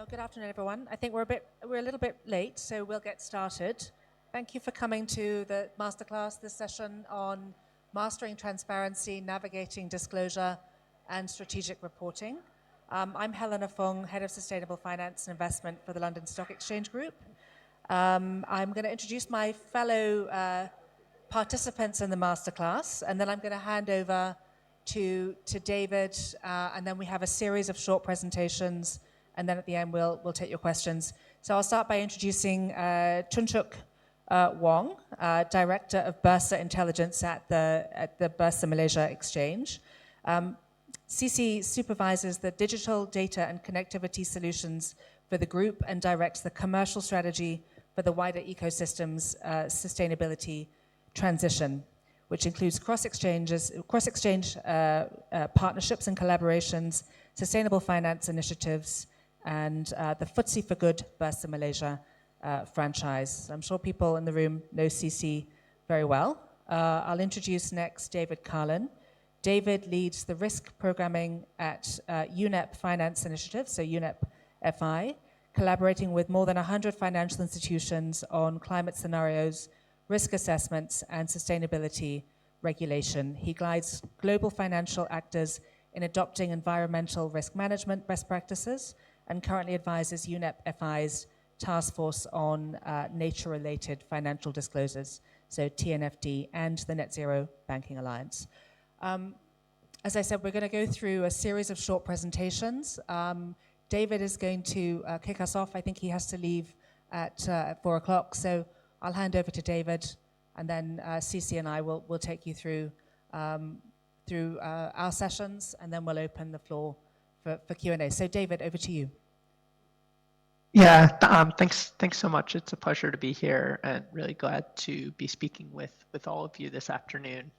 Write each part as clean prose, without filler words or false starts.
Good afternoon, everyone. I think we're a little bit late, so we'll get started. Thank you for coming to the Masterclass, this session on mastering transparency, navigating disclosure, and strategic reporting. I'm Helena Fung, Head of Sustainable Finance and Investment for the London Stock Exchange Group. I'm going to introduce my fellow participants in the Masterclass, and then I'm going to hand over to David, and then we have a series of short presentations, and then at the end we'll take your questions. So I'll start by introducing Chunchuk Wong, Director of Bursa Intelligence at the Bursa Malaysia Exchange. CC supervises the digital data and connectivity solutions for the group and directs the commercial strategy for the wider ecosystem's sustainability transition, which includes cross-exchange partnerships and collaborations, sustainable finance initiatives, and the FTSE for Good Bursa Malaysia franchise. I'm sure people in the room know CC very well. I'll introduce next David Carlin. David leads the risk programming at UNEP Finance Initiative, so UNEP FI, collaborating with more than 100 financial institutions on climate scenarios, risk assessments, and sustainability regulation. He guides global financial actors in adopting environmental risk management best practices and currently advises UNEP FI's task force on nature-related financial disclosures, so TNFD, and the Net Zero Banking Alliance. As I said, we're going to go through a series of short presentations. David is going to kick us off. I think he has to leave at 4 o'clock, so I'll hand over to David, and then CC and I will take you through our sessions, and then we'll open the floor for Q&A. So David, over to you. Yeah, thanks so much. It's a pleasure to be here and really glad to be speaking with all of you this afternoon.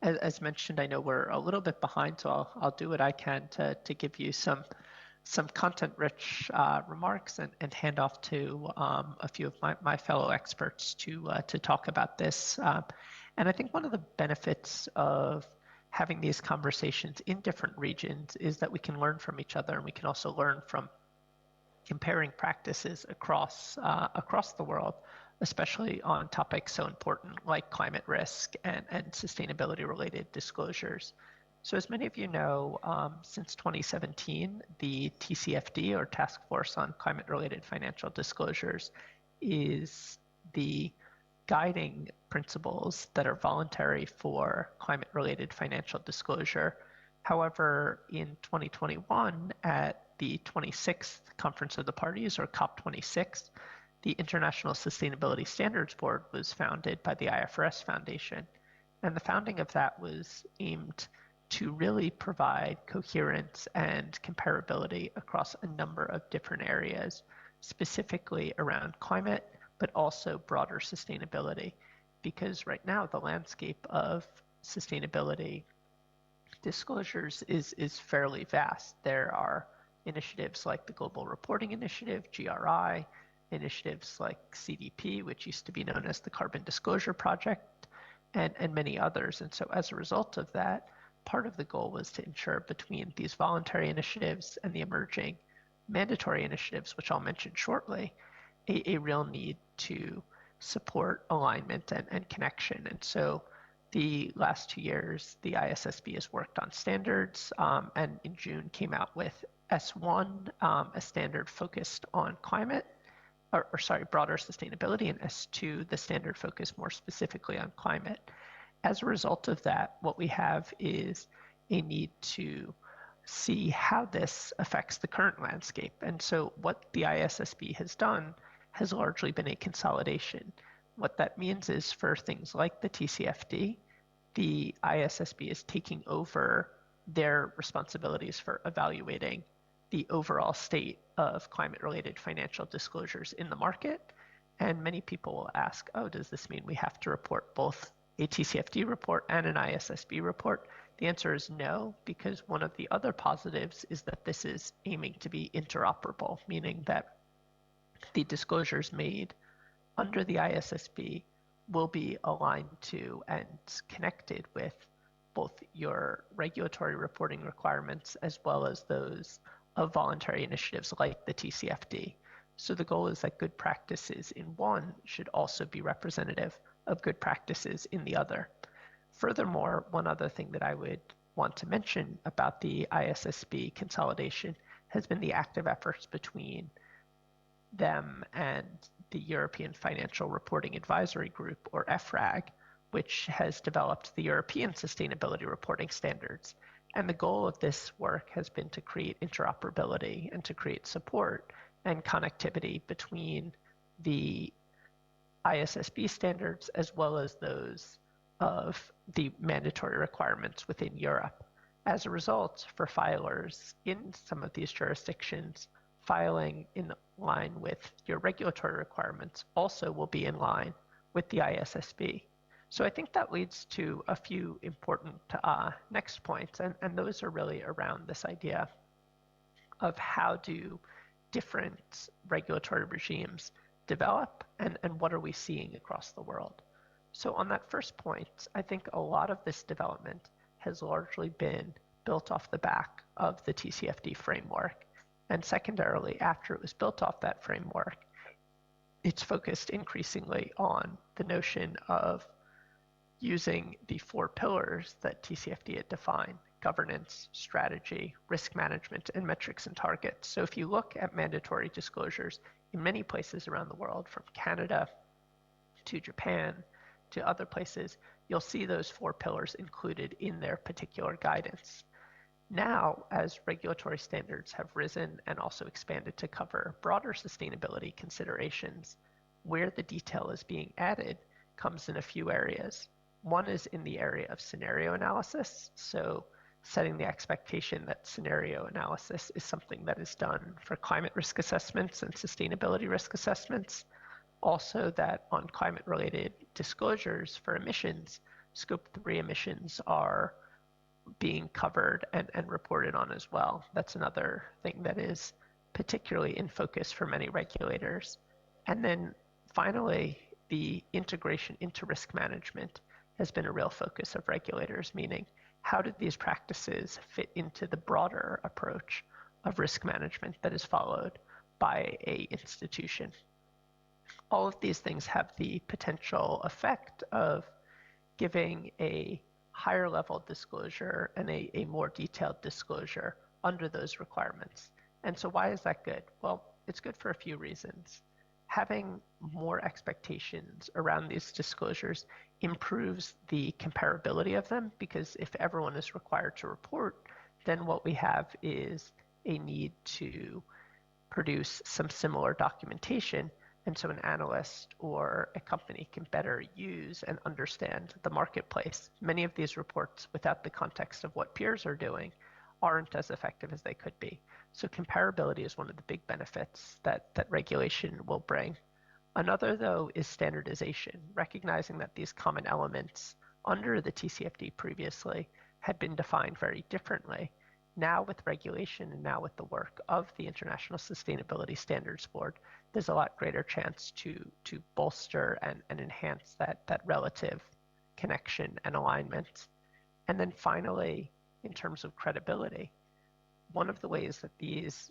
As mentioned, I know we're a little bit behind, so I'll do what I can to give you some content-rich remarks and hand off to a few of my fellow experts to talk about this. And I think one of the benefits of having these conversations in different regions is that we can learn from each other, and we can also learn from comparing practices across the world, especially on topics so important like climate risk and sustainability-related disclosures. So as many of you know, since 2017, the TCFD, or Task Force on Climate-Related Financial Disclosures, is the guiding principles that are voluntary for climate-related financial disclosure. However, in 2021, at the 26th Conference of the Parties, or COP26, the International Sustainability Standards Board was founded by the IFRS Foundation. And the founding of that was aimed to really provide coherence and comparability across a number of different areas, specifically around climate, but also broader sustainability. Because right now, the landscape of sustainability disclosures is fairly vast. There are initiatives like the Global Reporting Initiative, GRI, initiatives like CDP, which used to be known as the Carbon Disclosure Project, and many others. And so as a result of that, part of the goal was to ensure between these voluntary initiatives and the emerging mandatory initiatives, which I'll mention shortly, a real need to support alignment and connection. And so the last 2 years, the ISSB has worked on standards, and in June came out with S1, a standard focused on climate, broader sustainability, and S2, the standard focused more specifically on climate. As a result of that, what we have is a need to see how this affects the current landscape. And so what the ISSB has done has largely been a consolidation. What that means is for things like the TCFD, the ISSB is taking over their responsibilities for evaluating the overall state of climate-related financial disclosures in the market. And many people will ask, oh, does this mean we have to report both a TCFD report and an ISSB report? The answer is no, because one of the other positives is that this is aiming to be interoperable, meaning that the disclosures made under the ISSB will be aligned to and connected with both your regulatory reporting requirements as well as those of voluntary initiatives like the TCFD. So the goal is that good practices in one should also be representative of good practices in the other. Furthermore, one other thing that I would want to mention about the ISSB consolidation has been the active efforts between them and the European Financial Reporting Advisory Group, or EFRAG, which has developed the European Sustainability Reporting Standards. And the goal of this work has been to create interoperability and to create support and connectivity between the ISSB standards as well as those of the mandatory requirements within Europe. As a result, for filers in some of these jurisdictions, filing in line with your regulatory requirements also will be in line with the ISSB. So I think that leads to a few important next points, and those are really around this idea of how do different regulatory regimes develop and what are we seeing across the world. So on that first point, I think a lot of this development has largely been built off the back of the TCFD framework. And secondarily, after it was built off that framework, it's focused increasingly on the notion of using the 4 pillars that TCFD had defined: governance, strategy, risk management, and metrics and targets. So if you look at mandatory disclosures in many places around the world, from Canada to Japan to other places, you'll see those 4 pillars included in their particular guidance. Now, as regulatory standards have risen and also expanded to cover broader sustainability considerations, where the detail is being added comes in a few areas. One is in the area of scenario analysis, so setting the expectation that scenario analysis is something that is done for climate risk assessments and sustainability risk assessments. Also, that on climate-related disclosures for emissions, Scope 3 emissions are being covered and reported on as well. That's another thing that is particularly in focus for many regulators. And then finally, the integration into risk management has been a real focus of regulators, meaning how do these practices fit into the broader approach of risk management that is followed by an institution. All of these things have the potential effect of giving a higher level disclosure and a more detailed disclosure under those requirements. And so why is that good? Well, it's good for a few reasons. Having more expectations around these disclosures improves the comparability of them, because if everyone is required to report, then what we have is a need to produce some similar documentation. And so an analyst or a company can better use and understand the marketplace. Many of these reports, without the context of what peers are doing, aren't as effective as they could be. So comparability is one of the big benefits that regulation will bring. Another, though, is standardization, recognizing that these common elements under the TCFD previously had been defined very differently. Now with regulation and now with the work of the International Sustainability Standards Board, there's a lot greater chance to bolster and enhance that relative connection and alignment. And then finally, in terms of credibility, one of the ways that these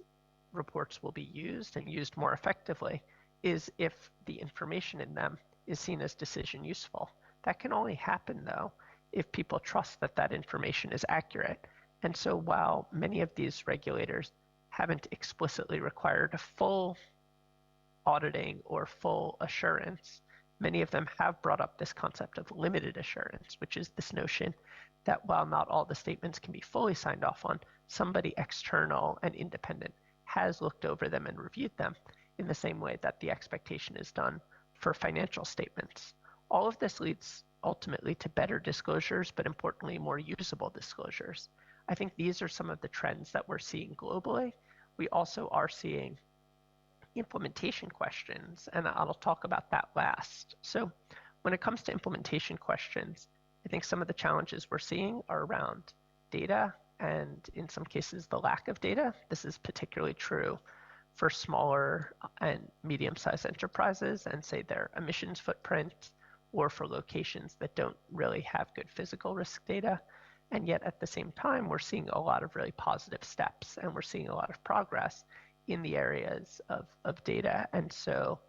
reports will be used and used more effectively is if the information in them is seen as decision useful. That can only happen, though, if people trust that that information is accurate. And so while many of these regulators haven't explicitly required a full auditing or full assurance, many of them have brought up this concept of limited assurance, which is this notion that while not all the statements can be fully signed off on, somebody external and independent has looked over them and reviewed them, in the same way that the expectation is done for financial statements. All of this leads ultimately to better disclosures, but importantly, more usable disclosures. I think these are some of the trends that we're seeing globally. We also are seeing implementation questions, and I'll talk about that last. So when it comes to implementation questions, I think some of the challenges we're seeing are around data and in some cases the lack of data. This is particularly true for smaller and medium-sized enterprises and say their emissions footprint, or for locations that don't really have good physical risk data. And yet at the same time, we're seeing a lot of really positive steps, and we're seeing a lot of progress in the areas of data. And so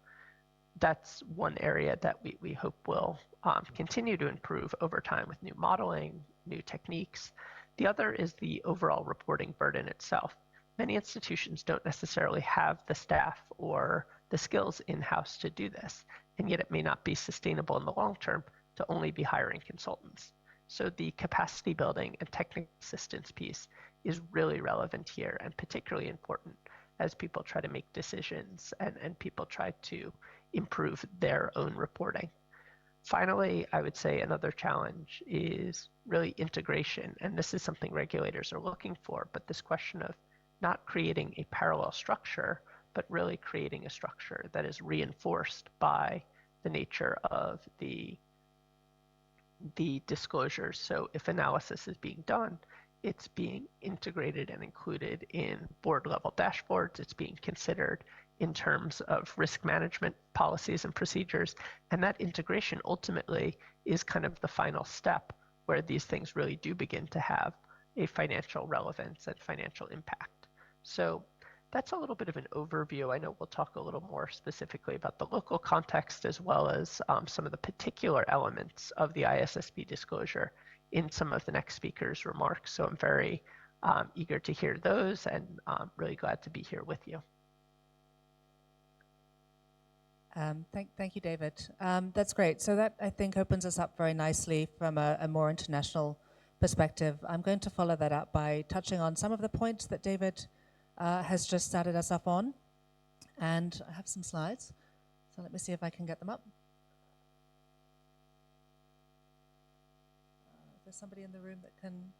that's one area that we hope will continue to improve over time with new modeling, new techniques. The other is the overall reporting burden itself. Many institutions don't necessarily have the staff or the skills in-house to do this, and yet it may not be sustainable in the long term to only be hiring consultants. So the capacity building and technical assistance piece is really relevant here and particularly important as people try to make decisions and people try to improve their own reporting. Finally, I would say another challenge is really integration, and this is something regulators are looking for, but this question of not creating a parallel structure, but really creating a structure that is reinforced by the nature of the disclosures. So if analysis is being done, it's being integrated and included in board level dashboards. It's being considered in terms of risk management policies and procedures. And that integration ultimately is kind of the final step where these things really do begin to have a financial relevance and financial impact. So that's a little bit of an overview. I know we'll talk a little more specifically about the local context as well as some of the particular elements of the ISSB disclosure in some of the next speakers' remarks. So I'm very eager to hear those and really glad to be here with you. Thank you, David. That's great. So that, I think, opens us up very nicely from a more international perspective. I'm going to follow that up by touching on some of the points that David has just started us up on. And I have some slides. So let me see if I can get them up. Is there somebody in the room that can?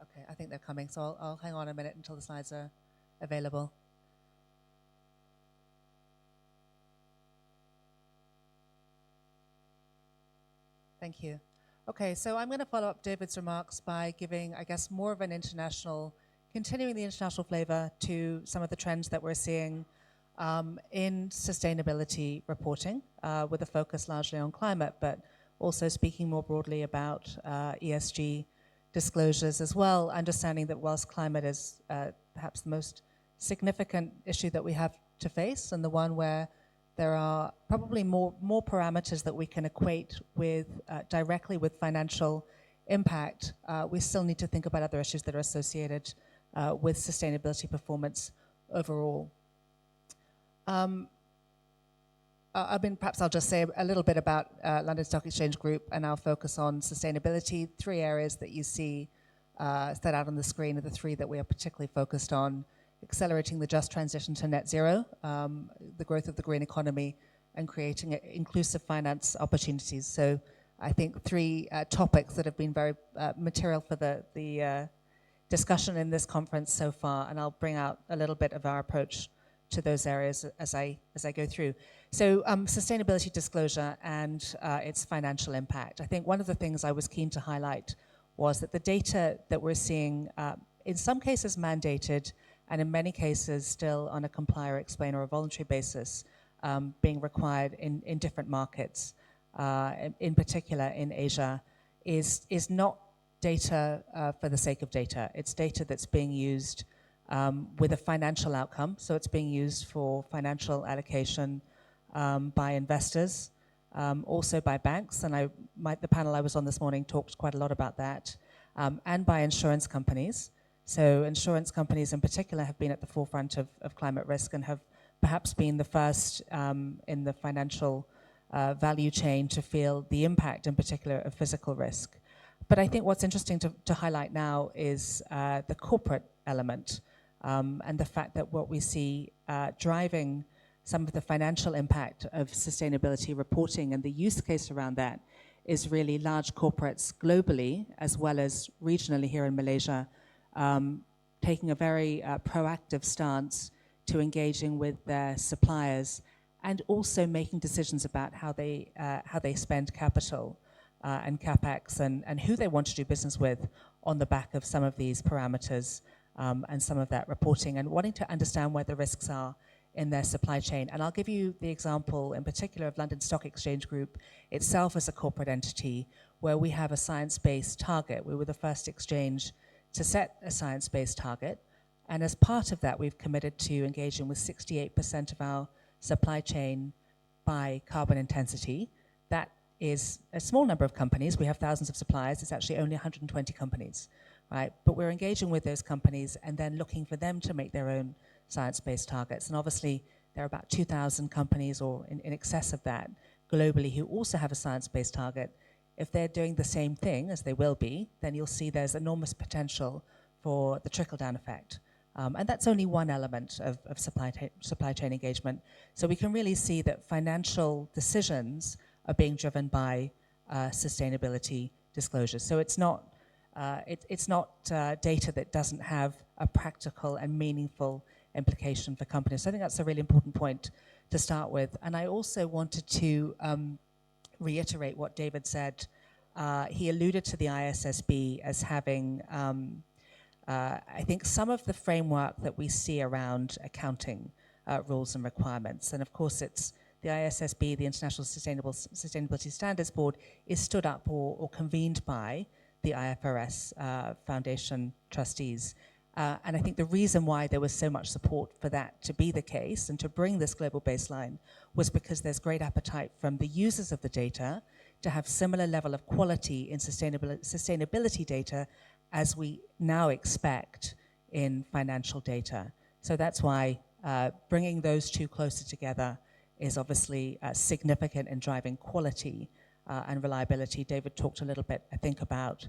Okay, I think they're coming. So I'll hang on a minute until the slides are available. Thank you. Okay, so I'm going to follow up David's remarks by giving, I guess, more of an continuing the international flavor to some of the trends that we're seeing in sustainability reporting, with a focus largely on climate, but also speaking more broadly about ESG disclosures as well, understanding that whilst climate is perhaps the most significant issue that we have to face, and the one where there are probably more parameters that we can equate with directly with financial impact, we still need to think about other issues that are associated with sustainability performance overall. Perhaps I'll just say a little bit about London Stock Exchange Group and our focus on sustainability. 3 areas that you see set out on the screen are the 3 that we are particularly focused on: accelerating the just transition to net zero, the growth of the green economy, and creating inclusive finance opportunities. So I think 3 topics that have been very material for the discussion in this conference so far, and I'll bring out a little bit of our approach to those areas as I go through. So sustainability disclosure and its financial impact. I think one of the things I was keen to highlight was that the data that we're seeing, in some cases mandated, and in many cases still on a comply or explain or a voluntary basis, being required in different markets, in particular in Asia, is not data for the sake of data. It's data that's being used with a financial outcome. So it's being used for financial allocation by investors, also by banks, and the panel I was on this morning talked quite a lot about that, and by insurance companies. So insurance companies in particular have been at the forefront of climate risk and have perhaps been the first in the financial value chain to feel the impact in particular of physical risk. But I think what's interesting to highlight now is the corporate element, and the fact that what we see driving some of the financial impact of sustainability reporting and the use case around that is really large corporates globally as well as regionally here in Malaysia, taking a very proactive stance to engaging with their suppliers and also making decisions about how they spend capital and capex and who they want to do business with on the back of some of these parameters and some of that reporting, and wanting to understand where the risks are in their supply chain. And I'll give you the example in particular of London Stock Exchange Group itself as a corporate entity, where we have a science-based target. We were the first exchange to set a science-based target. And as part of that, we've committed to engaging with 68% of our supply chain by carbon intensity. That is a small number of companies. We have thousands of suppliers. It's actually only 120 companies, right? But we're engaging with those companies and then looking for them to make their own science-based targets. And obviously, there are about 2,000 companies or in excess of that globally who also have a science-based target. If they're doing the same thing, as they will be, then you'll see there's enormous potential for the trickle-down effect. And that's only one element of supply chain engagement. So we can really see that financial decisions are being driven by sustainability disclosures. So it's not data that doesn't have a practical and meaningful implication for companies. So I think that's a really important point to start with. And I also wanted to reiterate what David said. He alluded to the ISSB as having I think some of the framework that we see around accounting rules and requirements. And of course, it's the ISSB, the International Sustainability Standards Board, is stood up or convened by the IFRS Foundation trustees. And I think the reason why there was so much support for that to be the case and to bring this global baseline was because there's great appetite from the users of the data to have similar level of quality in sustainability data as we now expect in financial data. So that's why bringing those two closer together is obviously significant in driving quality and reliability. David talked a little bit, I think, about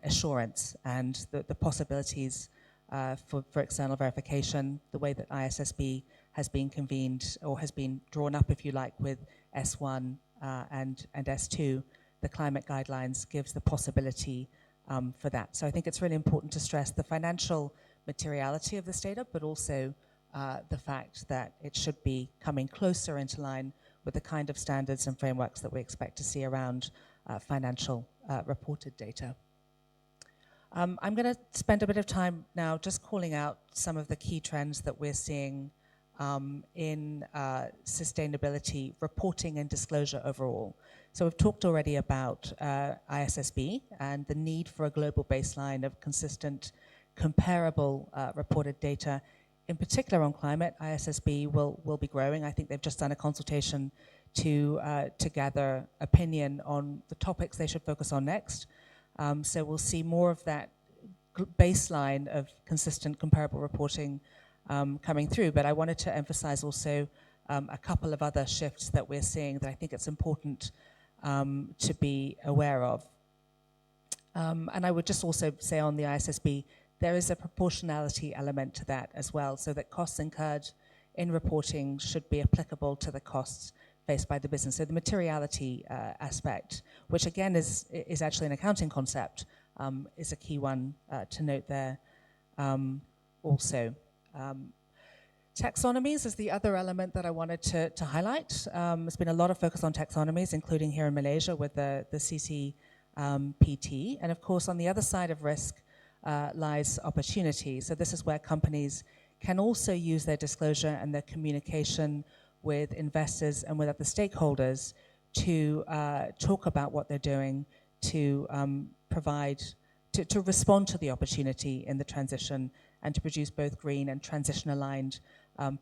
assurance and the possibilities for external verification, the way that ISSB has been convened or has been drawn up, if you like, with S1 and S2. The climate guidelines gives the possibility for that. So I think it's really important to stress the financial materiality of this data, but also the fact that it should be coming closer into line with the kind of standards and frameworks that we expect to see around financial reported data. I'm going to spend a bit of time now just calling out some of the key trends that we're seeing in sustainability reporting and disclosure overall. So we've talked already about ISSB and the need for a global baseline of consistent, comparable reported data. In particular on climate, ISSB will be growing. I think they've just done a consultation to gather opinion on the topics they should focus on next. So we'll see more of that baseline of consistent, comparable reporting coming through. But I wanted to emphasize also a couple of other shifts that we're seeing that I think it's important to be aware of. And I would just also say on the ISSB, there is a proportionality element to that as well, so that costs incurred in reporting should be applicable to the costs faced by the business. So the materiality aspect, which again is actually an accounting concept, is a key one to note there also. Taxonomies is the other element that I wanted to highlight. There's been a lot of focus on taxonomies, including here in Malaysia with the CCPT. And of course, on the other side of risk lies opportunity. So this is where companies can also use their disclosure and their communication with investors and with other stakeholders to talk about what they're doing, to to respond to the opportunity in the transition and to produce both green and transition-aligned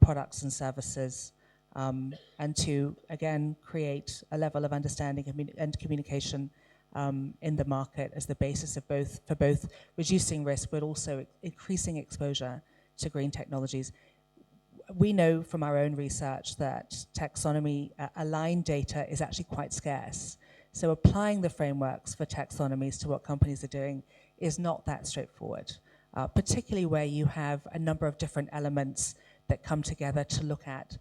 products and services, and to, again, create a level of understanding and communication in the market as the basis of for both reducing risk but also increasing exposure to green technologies. We know from our own research that taxonomy aligned data is actually quite scarce. So applying the frameworks for taxonomies to what companies are doing is not that straightforward, particularly where you have a number of different elements that come together to look at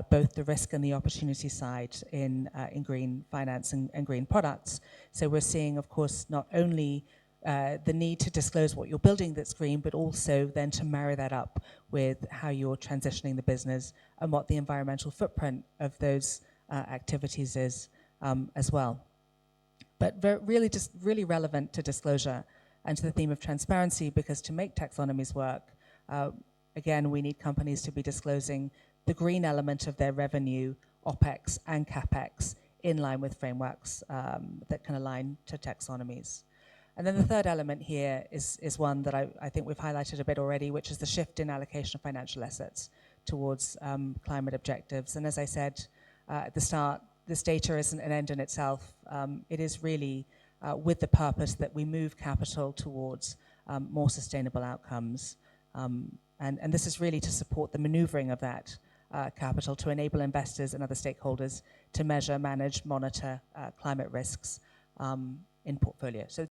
both the risk and the opportunity side in green finance and green products. So we're seeing, of course, not only the need to disclose what you're building that's green, but also then to marry that up with how you're transitioning the business and what the environmental footprint of those activities is as well. But really relevant to disclosure and to the theme of transparency, because to make taxonomies work, again, we need companies to be disclosing the green element of their revenue, OPEX and CAPEX, in line with frameworks that can align to taxonomies. And then the third element here is one that I think we've highlighted a bit already, which is the shift in allocation of financial assets towards climate objectives. And as I said at the start, this data isn't an end in itself. It is really with the purpose that we move capital towards more sustainable outcomes. And this is really to support the maneuvering of that capital to enable investors and other stakeholders to measure, manage, monitor climate risks in portfolio. So